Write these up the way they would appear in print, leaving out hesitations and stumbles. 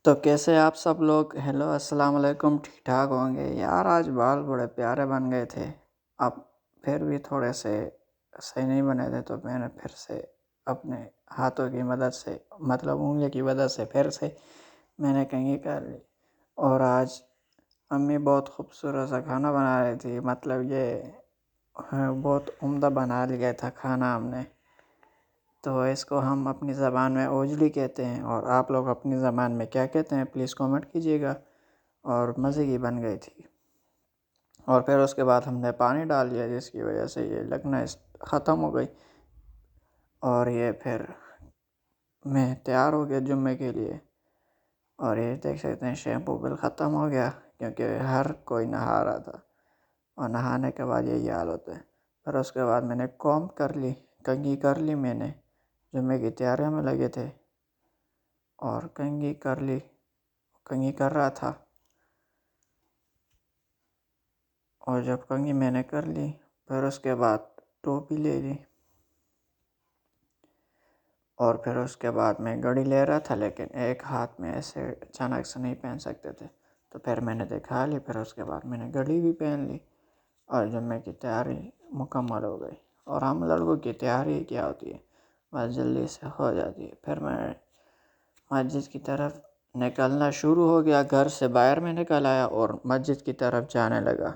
تو کیسے آپ سب لوگ؟ ہیلو، السلام علیکم. ٹھیک ٹھاک ہوں گے یار؟ آج بال بڑے پیارے بن گئے تھے. اب پھر بھی تھوڑے سے صحیح نہیں بنے تھے تو میں نے پھر سے اپنے ہاتھوں کی مدد سے، مطلب انگلی کی مدد سے پھر سے میں نے کنگھی کر لی. اور آج امی بہت خوبصورت سا کھانا بنا رہی تھی. مطلب یہ بہت عمدہ بنا لیا تھا کھانا ہم نے. تو اس کو ہم اپنی زبان میں اوجلی کہتے ہیں، اور آپ لوگ اپنی زبان میں کیا کہتے ہیں پلیز کامنٹ کیجیے گا. اور مزے کی بن گئی تھی. اور پھر اس کے بعد ہم نے پانی ڈال دیا جس کی وجہ سے یہ لگنا ختم ہو گئی. اور یہ پھر میں تیار ہو گیا جمعے کے لیے. اور یہ دیکھ سکتے ہیں شیمپو بل ختم ہو گیا کیونکہ ہر کوئی نہا رہا تھا، اور نہانے کے بعد یہی حال ہوتا ہے. پھر اس کے بعد میں نے کوم کر لی، کنگھی کر لی. میں نے جمعے کی تیاریوں میں لگے تھے اور کنگھی کر لی، کنگھی کر رہا تھا. اور جب کنگھی میں نے کر لی پھر اس کے بعد ٹوپی لے لی. اور پھر اس کے بعد میں گھڑی لے رہا تھا، لیکن ایک ہاتھ میں ایسے اچانک سے نہیں پہن سکتے تھے، تو پھر میں نے دکھا لی. پھر اس کے بعد میں نے گھڑی بھی پہن لی اور جمعے کی تیاری مکمل ہو گئی. اور ہم لڑکوں کی تیاری کیا ہوتی ہے، بس جلدی سے ہو جاتی ہے. پھر میں مسجد کی طرف نکلنا شروع ہو گیا. گھر سے باہر میں نکل آیا اور مسجد کی طرف جانے لگا.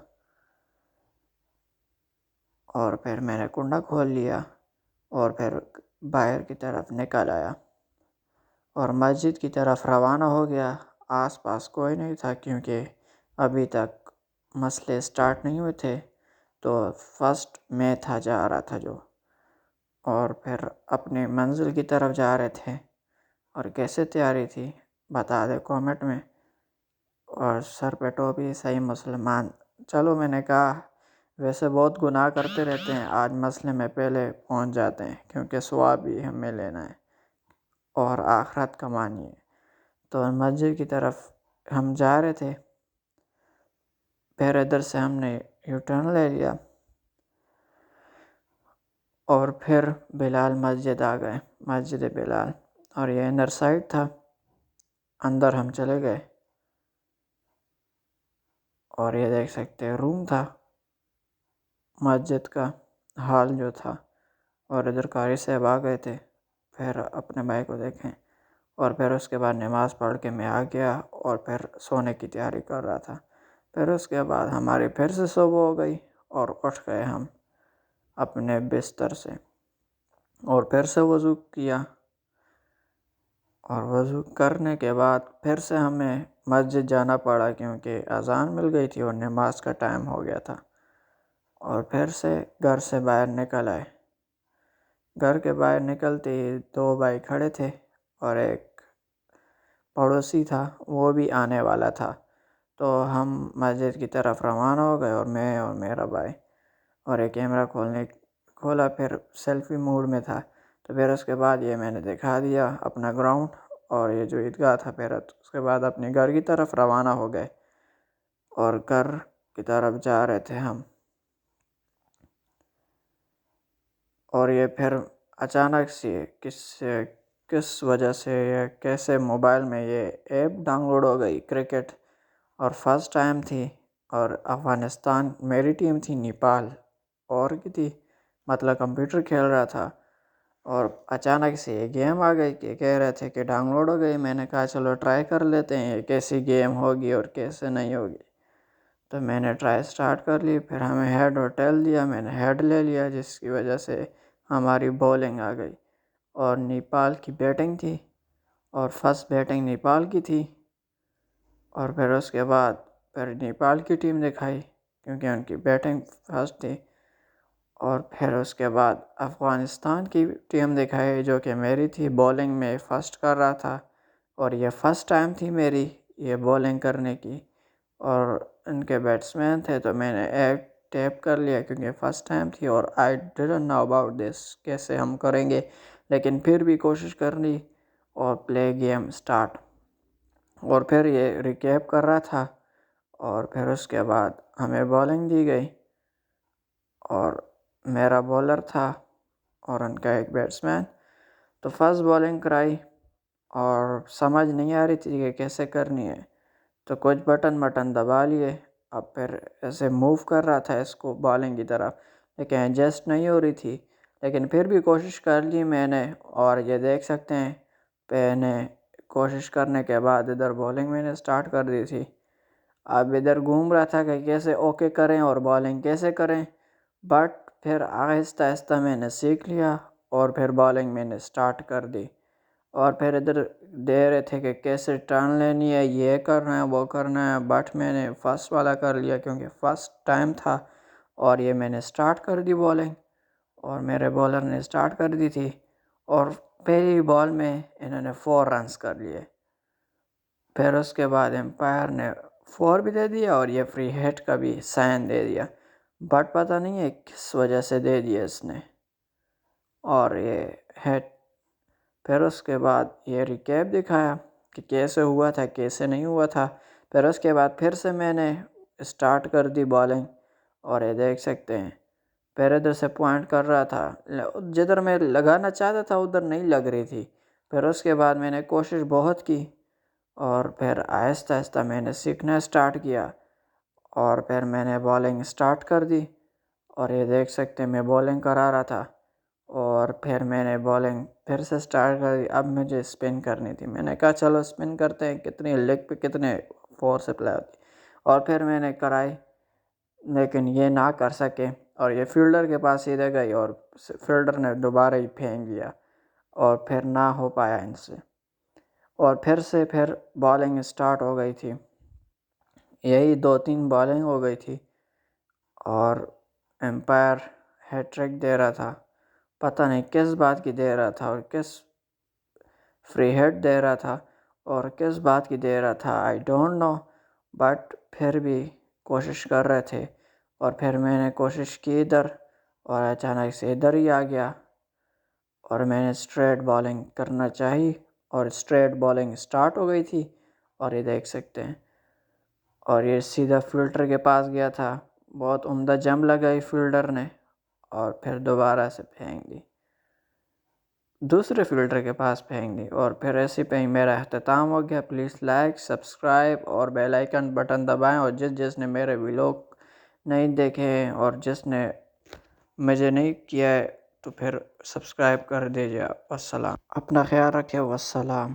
اور پھر میں نے کنڈا کھول لیا اور پھر باہر کی طرف نکل آیا اور مسجد کی طرف روانہ ہو گیا. آس پاس کوئی نہیں تھا کیونکہ ابھی تک مسئلے سٹارٹ نہیں ہوئے تھے، تو فرسٹ میں تھا جا رہا تھا جو. اور پھر اپنی منزل کی طرف جا رہے تھے. اور کیسے تیاری تھی بتا دے کامنٹ میں. اور سر پہ ٹوپی، صحیح مسلمان. چلو میں نے کہا ویسے بہت گناہ کرتے رہتے ہیں، آج مسئلے میں پہلے پہنچ جاتے ہیں کیونکہ ثواب بھی ہمیں لینا ہے اور آخرت کمانی ہے. تو مسجد کی طرف ہم جا رہے تھے. پھر ادھر سے ہم نے یو ٹرن لے لیا اور پھر بلال مسجد آ گئے، مسجد بلال. اور یہ انر سائڈ تھا، اندر ہم چلے گئے. اور یہ دیکھ سکتے ہیں روم تھا مسجد کا، ہال جو تھا. اور ادھر قاری صاحب آ گئے تھے. پھر اپنے بھائی کو دیکھیں. اور پھر اس کے بعد نماز پڑھ کے میں آ گیا اور پھر سونے کی تیاری کر رہا تھا. پھر اس کے بعد ہماری پھر سے صبح ہو گئی اور اٹھ گئے ہم اپنے بستر سے. اور پھر سے وضو کیا. اور وضو کرنے کے بعد پھر سے ہمیں مسجد جانا پڑا کیونکہ اذان مل گئی تھی اور نماز کا ٹائم ہو گیا تھا. اور پھر سے گھر سے باہر نکل آئے. گھر کے باہر نکلتے ہی دو بھائی کھڑے تھے اور ایک پڑوسی تھا، وہ بھی آنے والا تھا. تو ہم مسجد کی طرف روانہ ہو گئے، اور میں اور میرا بھائی. اور ایک کیمرہ کھولا، پھر سیلفی موڈ میں تھا. تو پھر اس کے بعد یہ میں نے دکھا دیا اپنا گراؤنڈ اور یہ جو عیدگاہ تھا. پھر اس کے بعد اپنے گھر کی طرف روانہ ہو گئے اور گھر کی طرف جا رہے تھے ہم. اور یہ پھر اچانک سے کس وجہ سے یا کیسے موبائل میں یہ ایپ ڈاؤن لوڈ ہو گئی، کرکٹ. اور فرسٹ ٹائم تھی اور افغانستان، میری ٹیم تھی نیپال اور کی تھی، مطلب کمپیوٹر کھیل رہا تھا. اور اچانک سے یہ گیم آ گئی کہ کہہ رہے تھے کہ ڈاؤن لوڈ ہو گئی. میں نے کہا چلو ٹرائی کر لیتے ہیں یہ کیسی گیم ہوگی اور کیسے نہیں ہوگی. تو میں نے ٹرائی سٹارٹ کر لی. پھر ہمیں ہیڈ اور ٹیل دیا، میں نے ہیڈ لے لیا جس کی وجہ سے ہماری بولنگ آ گئی. اور نیپال کی بیٹنگ تھی اور فرسٹ بیٹنگ نیپال کی تھی. اور پھر اس کے بعد پھر نیپال کی ٹیم دکھائی کیونکہ ان کی بیٹنگ فرسٹ تھی. اور پھر اس کے بعد افغانستان کی ٹیم دکھائی جو کہ میری تھی، بولنگ میں فرسٹ کر رہا تھا. اور یہ فرسٹ ٹائم تھی میری یہ بولنگ کرنے کی. اور ان کے بیٹسمین تھے تو میں نے ایک ٹیپ کر لیا کیونکہ فرسٹ ٹائم تھی اور آئی ڈڈنٹ نو اباؤٹ دس کیسے ہم کریں گے، لیکن پھر بھی کوشش کر لی اور پلے گیم سٹارٹ. اور پھر یہ ریکیپ کر رہا تھا. اور پھر اس کے بعد ہمیں بالنگ دی گئی اور میرا بولر تھا اور ان کا ایک بیٹسمین. تو فرسٹ بالنگ کرائی اور سمجھ نہیں آ رہی تھی کہ کیسے کرنی ہے، تو کچھ بٹن دبا لیے. اب پھر ایسے موو کر رہا تھا اس کو بالنگ کی طرف، لیکن ایڈجسٹ نہیں ہو رہی تھی. لیکن پھر بھی کوشش کر لی میں نے، اور یہ دیکھ سکتے ہیں میں نے کوشش کرنے کے بعد ادھر بالنگ میں نے سٹارٹ کر دی تھی. اب ادھر گھوم رہا تھا کہ کیسے اوکے کریں اور بالنگ کیسے کریں، بٹ پھر آہستہ آہستہ میں نے سیکھ لیا اور پھر بالنگ میں نے سٹارٹ کر دی. اور پھر ادھر دے رہے تھے کہ کیسے ٹرن لینی ہے، یہ کرنا ہے وہ کرنا ہے، بٹ میں نے فرسٹ والا کر لیا کیونکہ فرسٹ ٹائم تھا. اور یہ میں نے سٹارٹ کر دی بالنگ، اور میرے بالر نے سٹارٹ کر دی تھی، اور پہلی بال میں انہوں نے 4 رنز کر لیے. پھر اس کے بعد امپائر نے 4 بھی دے دیا اور یہ فری ہٹ کا بھی سائن دے دیا، بٹ پتہ نہیں ہے کس وجہ سے دے دیا اس نے، اور یہ ہٹ. پھر اس کے بعد یہ ریکیپ دکھایا کہ کیسے ہوا تھا کیسے نہیں ہوا تھا. پھر اس کے بعد پھر سے میں نے سٹارٹ کر دی بالنگ، اور یہ دیکھ سکتے ہیں پھر ادھر سے پوائنٹ کر رہا تھا، جدھر میں لگانا چاہتا تھا ادھر نہیں لگ رہی تھی. پھر اس کے بعد میں نے کوشش بہت کی، اور پھر آہستہ آہستہ میں نے سیکھنا سٹارٹ کیا، اور پھر میں نے بالنگ سٹارٹ کر دی. اور یہ دیکھ سکتے ہیں میں بالنگ کرا رہا تھا، اور پھر میں نے بالنگ پھر سے سٹارٹ کر دی. اب مجھے اسپن کرنی تھی، میں نے کہا چلو اسپن کرتے ہیں، کتنی لیگ پہ کتنے فورس اپلائی ہوتی. اور پھر میں نے کرائی، لیکن یہ نہ کر سکے، اور یہ فیلڈر کے پاس سیدھے گئی، اور فیلڈر نے دوبارہ ہی پھینک دیا، اور پھر نہ ہو پایا ان سے. اور پھر سے پھر بالنگ سٹارٹ ہو گئی تھی، یہی 2-3 بالنگ ہو گئی تھی، اور امپائر ہیٹ ٹرک دے رہا تھا. پتہ نہیں کس بات کی دے رہا تھا، اور کس فری ہٹ دے رہا تھا، اور کس بات کی دے رہا تھا، آئی ڈونٹ نو. بٹ پھر بھی کوشش کر رہے تھے، اور پھر میں نے کوشش کی ادھر، اور اچانک سے ادھر ہی آ گیا، اور میں نے اسٹریٹ بالنگ کرنا چاہی، اور اسٹریٹ بالنگ سٹارٹ ہو گئی تھی. اور یہ دیکھ سکتے ہیں، اور یہ سیدھا فیلڈر کے پاس گیا تھا. بہت عمدہ جمپ لگائی فیلڈر نے، اور پھر دوبارہ سے پھینک دی، دوسرے فیلڈر کے پاس پھینک دی. اور پھر ایسے پہ ہی میرا اختتام ہو گیا. پلیز لائک، سبسکرائب اور بیل آئیکن بٹن دبائیں، اور جس نے میرے ویلوگ نہیں دیکھے ہیں اور جس نے مجھے نہیں کیا ہے تو پھر سبسکرائب کر دیجیے. والسلام، اپنا خیال رکھے. والسلام.